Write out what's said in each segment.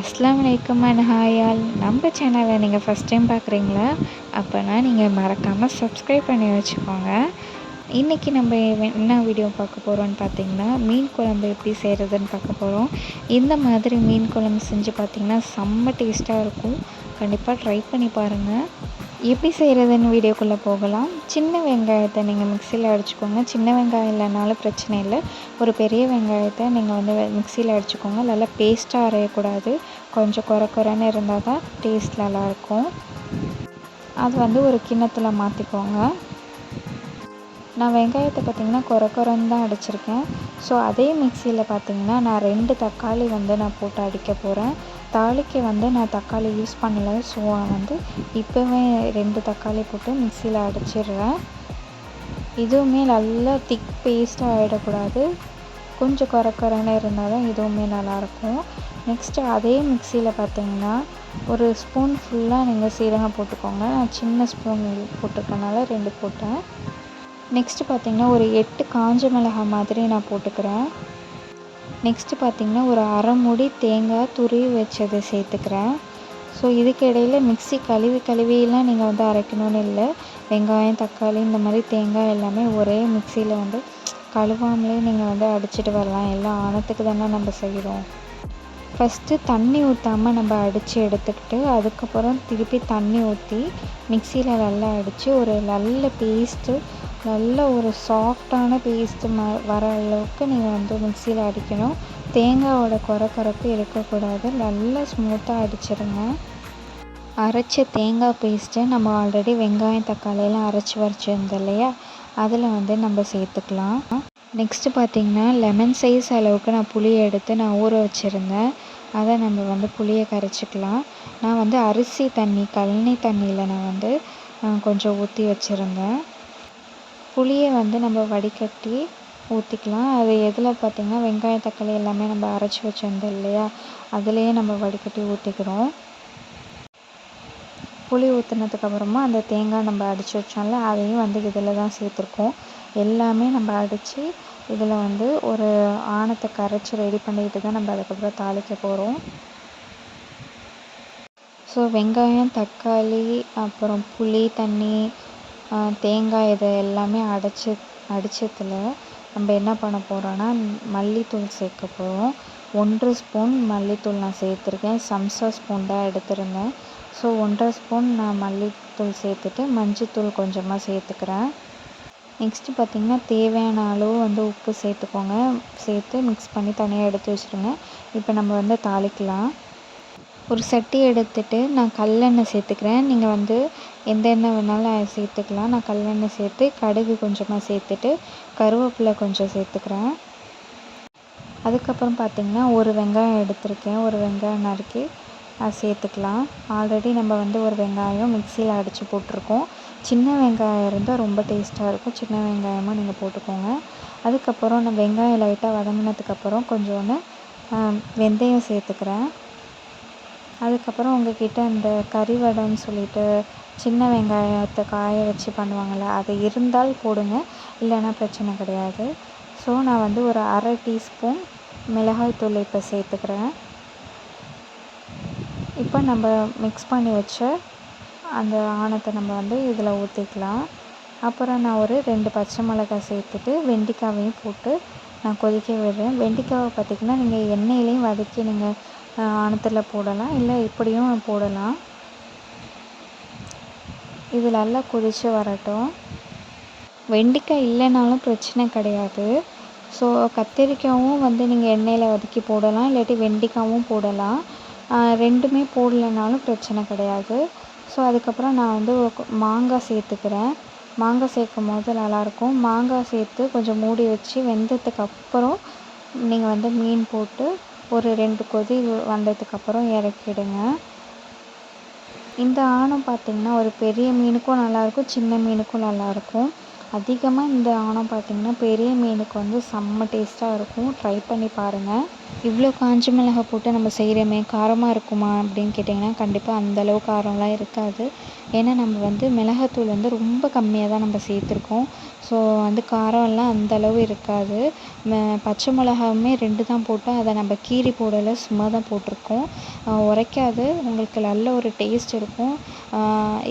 அஸ்ஸலாமு அலைக்கும் and hi all. நம்ம சேனலை நீங்கள் ஃபஸ்ட் டைம் பார்க்குறீங்களா? அப்போனா நீங்கள் மறக்காமல் சப்ஸ்கிரைப் பண்ணி வச்சுக்கோங்க. இன்றைக்கி நம்ம என்ன வீடியோ பார்க்க போகிறோன்னு பார்த்தீங்கன்னா, மீன் குழம்பு எப்படி செய்கிறதுன்னு பார்க்க போகிறோம். இந்த மாதிரி மீன் குழம்பு செஞ்சு பார்த்திங்கன்னா செம்ம டேஸ்ட்டாக இருக்கும். கண்டிப்பாக ட்ரை பண்ணி பாருங்கள். எப்படி செய்கிறதுன்னு வீடியோக்குள்ளே போகலாம். சின்ன வெங்காயத்தை நீங்கள் மிக்சியில் அடிச்சுக்கோங்க. சின்ன வெங்காயம் இல்லைனாலும் பிரச்சனை இல்லை. ஒரு பெரிய வெங்காயத்தை நீங்கள் வந்து மிக்சியில் அடிச்சுக்கோங்க. நல்லா பேஸ்ட்டாக அரையக்கூடாது. கொஞ்சம் குறைன்னு இருந்தால் தான் டேஸ்ட் நல்லாயிருக்கும். அது வந்து ஒரு கிண்ணத்தில் மாற்றிக்கோங்க. நான் வெங்காயத்தை பார்த்திங்கன்னா குறைன்னு தான் அடிச்சிருக்கேன். ஸோ அதே மிக்சியில் பார்த்திங்கன்னா நான் 2 தக்காளி வந்து நான் போட்டு அடிக்க போகிறேன். தாளிக்க வந்து நான் தக்காளி யூஸ் பண்ணலை. ஸோ வந்து இப்போவே 2 தக்காளி போட்டு மிக்சியில் அடிச்சிடுறேன். இதுவுமே நல்லா திக் பேஸ்ட்டாக ஆகிடக்கூடாது. கொஞ்சம் குறைன்னு இருந்தால் தான் இதுவுமே நல்லாயிருக்கும். நெக்ஸ்ட்டு அதே மிக்சியில் பார்த்திங்கன்னா ஒரு ஸ்பூன் ஃபுல்லாக நீங்கள் சீரகம் போட்டுக்கோங்க. நான் சின்ன ஸ்பூன் போட்டிருக்கனால 2 போட்டேன். நெக்ஸ்ட்டு பார்த்திங்கன்னா ஒரு 8 காஞ்ச மிளகாய் மாதிரி நான் போட்டுக்கிறேன். நெக்ஸ்ட்டு பார்த்திங்கன்னா ஒரு அரை மூடி தேங்காய் துருவி வச்சதை சேர்த்துக்கிறேன். ஸோ இதுக்கு இடையில் மிக்ஸி கழுவிலாம் நீங்கள் வந்து அரைக்கணும்னு இல்லை. வெங்காயம், தக்காளி, இந்த மாதிரி தேங்காய் எல்லாமே ஒரே மிக்சியில் வந்து கழுவாமலே நீங்கள் வந்து அடிச்சிட்டு வரலாம். எல்லாம் ஆனத்துக்கு தானே நம்ம செய்கிறோம். ஃபஸ்ட்டு தண்ணி ஊற்றாமல் நம்ம அடித்து எடுத்துக்கிட்டு அதுக்கப்புறம் திருப்பி தண்ணி ஊற்றி மிக்சியில் நல்லா அடித்து ஒரு நல்ல பேஸ்ட்டு, நல்ல ஒரு சாஃப்டான பேஸ்ட்டு வர அளவுக்கு நீங்கள் வந்து மிக்சியில் அடிக்கணும். தேங்காயோட குறப்பு இருக்கக்கூடாது. நல்லா ஸ்மூத்தாக அடிச்சிடுங்க. அரைச்ச தேங்காய் பேஸ்ட்டை நம்ம ஆல்ரெடி வெங்காயம், தக்காளியெல்லாம் அரைச்சி வச்சுருந்தோம் இல்லையா, அதில் வந்து நம்ம சேர்த்துக்கலாம். நெக்ஸ்ட்டு பார்த்திங்கன்னா லெமன் சைஸ் அளவுக்கு நான் புளியை எடுத்து நான் ஊற வச்சுருந்தேன். அதை நம்ம வந்து புளியை கரைச்சிக்கலாம். நான் வந்து அரிசி தண்ணி, கழனி தண்ணியில் நான் வந்து கொஞ்சம் ஊற்றி வச்சுருந்தேன். புளியை வந்து நம்ம வடிகட்டி ஊற்றிக்கலாம். அது எதில் பார்த்திங்கன்னா வெங்காயம், தக்காளி எல்லாமே நம்ம அரைச்சி வச்சுருந்தோம் இல்லையா, அதுலேயே நம்ம வடிகட்டி ஊற்றிக்கிறோம். புளி ஊற்றுனதுக்கப்புறமா அந்த தேங்காய் நம்ம அடித்து வச்சோம்ல, அதையும் வந்து இதில் தான் சேர்த்துருக்கோம். எல்லாமே நம்ம அடித்து இதில் வந்து ஒரு ஆணத்தை கரைச்சி ரெடி பண்ணிக்கிட்டு தான் நம்ம அதுக்கப்புறம் தாளிக்க போகிறோம். ஸோ வெங்காயம், தக்காளி, அப்புறம் புளி தண்ணி, தேங்காய் இது எல்லாமே அடித்ததில் நம்ம என்ன பண்ண போகிறோன்னா மல்லித்தூள் சேர்க்க போகிறோம். 1 ஸ்பூன் மல்லித்தூள் நான் சேர்த்துருக்கேன். சம்சா ஸ்பூன் தான் எடுத்திருந்தேன். ஸோ 1.5 ஸ்பூன் நான் மல்லித்தூள் சேர்த்துட்டு மஞ்சத்தூள் கொஞ்சமாக சேர்த்துக்கிறேன். நெக்ஸ்ட்டு பார்த்திங்கன்னா தேவையான அளவு வந்து உப்பு சேர்த்துக்கோங்க. சேர்த்து மிக்ஸ் பண்ணி தனியாக எடுத்து வச்சுருங்க. இப்போ நம்ம வந்து தாளிக்கலாம். ஒரு சட்டி எடுத்துகிட்டு நான் கல்லெண்ணெய் சேர்த்துக்கிறேன். நீங்கள் வந்து எந்த எண்ணெய் வேணாலும் சேர்த்துக்கலாம். நான் கல்லெண்ணெய் சேர்த்து கடுகு கொஞ்சமாக சேர்த்துட்டு கருவேப்பிலை கொஞ்சம் சேர்த்துக்கிறேன். அதுக்கப்புறம் பார்த்திங்கன்னா ஒரு வெங்காயம் எடுத்திருக்கேன். ஒரு வெங்காயம் நறுக்கி சேர்த்துக்கலாம். ஆல்ரெடி நம்ம வந்து ஒரு வெங்காயம் மிக்சியில் அடித்து போட்டிருக்கோம். சின்ன வெங்காயம் இருந்தால் ரொம்ப டேஸ்ட்டாக இருக்கும். சின்ன வெங்காயமாக நீங்கள் போட்டுக்கோங்க. அதுக்கப்புறம் நான் வெங்காயம் லைட்டாக வதங்கினதுக்கப்புறம் கொஞ்சோண்டு வெந்தயம் சேர்த்துக்கிறேன். அதுக்கப்புறம் உங்கள்கிட்ட அந்த கறி வடைன்னு சொல்லிட்டு சின்ன வெங்காயத்தை காய வச்சு பண்ணுவாங்கள்ல, அது இருந்தால் போடுங்க, இல்லைன்னா பிரச்சனை கிடையாது. ஸோ நான் வந்து ஒரு அரை டீஸ்பூன் மிளகாய்த்தூள் இப்போ சேர்த்துக்கிறேன். இப்போ நம்ம மிக்ஸ் பண்ணி வச்ச அந்த ஆணத்தை நம்ம வந்து இதில் ஊற்றிக்கலாம். அப்புறம் நான் ஒரு 2 பச்சை மிளகாய் சேர்த்துட்டு வெண்டைக்காவையும் போட்டு நான் கொதிக்க விடுறேன். வெண்டைக்காவை பார்த்திங்கன்னா நீங்கள் எண்ணெயிலையும் வதக்கி நீங்கள் ஆணத்தில் போடலாம், இல்லை இப்படியும் போடலாம். இது நல்லா கொதித்து வரட்டும். வெண்டைக்காய் இல்லைனாலும் பிரச்சனை கிடையாது. ஸோ கத்திரிக்காயும் வந்து நீங்கள் எண்ணெயில் வதக்கி போடலாம், இல்லாட்டி வெண்டைக்காயும் போடலாம். 2மே போடலைனாலும் பிரச்சனை கிடையாது. ஸோ அதுக்கப்புறம் நான் வந்து மாங்காய் சேர்த்துக்கிறேன். மாங்காய் சேர்க்கும் போது நல்லாயிருக்கும். மாங்காய் சேர்த்து கொஞ்சம் மூடி வச்சு வெந்ததுக்கப்புறம் நீங்கள் வந்து மீன் போட்டு ஒரு 2 கொதி வந்ததுக்கப்புறம் இறக்கிடுங்க. இந்த ஆணம் பார்த்திங்கன்னா ஒரு பெரிய மீனுக்கும் நல்லாயிருக்கும், சின்ன மீனுக்கும் நல்லாயிருக்கும். அதிகமாக இந்த ஆணம் பார்த்திங்கன்னா பெரிய மீனுக்கு வந்து செம்ம டேஸ்ட்டாக இருக்கும். ட்ரை பண்ணி பாருங்கள். இவ்வளோ காஞ்ச மிளகாய் போட்டு நம்ம செய்கிறோமே காரமாக இருக்குமா அப்படின்னு கேட்டிங்கன்னா கண்டிப்பாக அந்தளவு காரம்லாம் இருக்காது. ஏன்னா நம்ம வந்து மிளகாத்தூள் வந்து ரொம்ப கம்மியாக தான் நம்ம சேர்த்துருக்கோம். ஸோ வந்து காரம்லாம் அந்தளவு இருக்காது. பச்சை மிளகாவுமே 2 தான் போட்டோம். அதை நம்ம கீறி போடலை, சும்மா தான் போட்டிருக்கோம். உரைக்காது, உங்களுக்கு நல்ல ஒரு டேஸ்ட் இருக்கும்.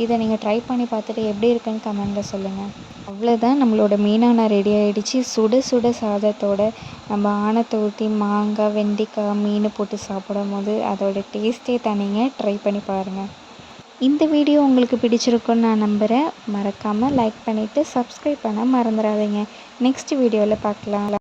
இதை நீங்கள் ட்ரை பண்ணி பார்த்துட்டு எப்படி இருக்குன்னு கமெண்ட்டில் சொல்லுங்கள். அவ்வளோதான், நம்மளோட மீனான ரெடி ஆகிடுச்சு. சுட சுட சாதத்தோட நம்ம ஆணத்தை ஊற்றி மாங்காய், வெண்டைக்காய், மீன் போட்டு சாப்பிடும்போது அதோட டேஸ்ட்டே தனிங்க. ட்ரை பண்ணி பாருங்கள். இந்த வீடியோ உங்களுக்கு பிடிச்சிருக்குன்னு நான் நம்புகிறேன். மறக்காமல் லைக் பண்ணிவிட்டு சப்ஸ்கிரைப் பண்ண மறந்துடாதீங்க. நெக்ஸ்ட் வீடியோவில் பார்க்கலாம்.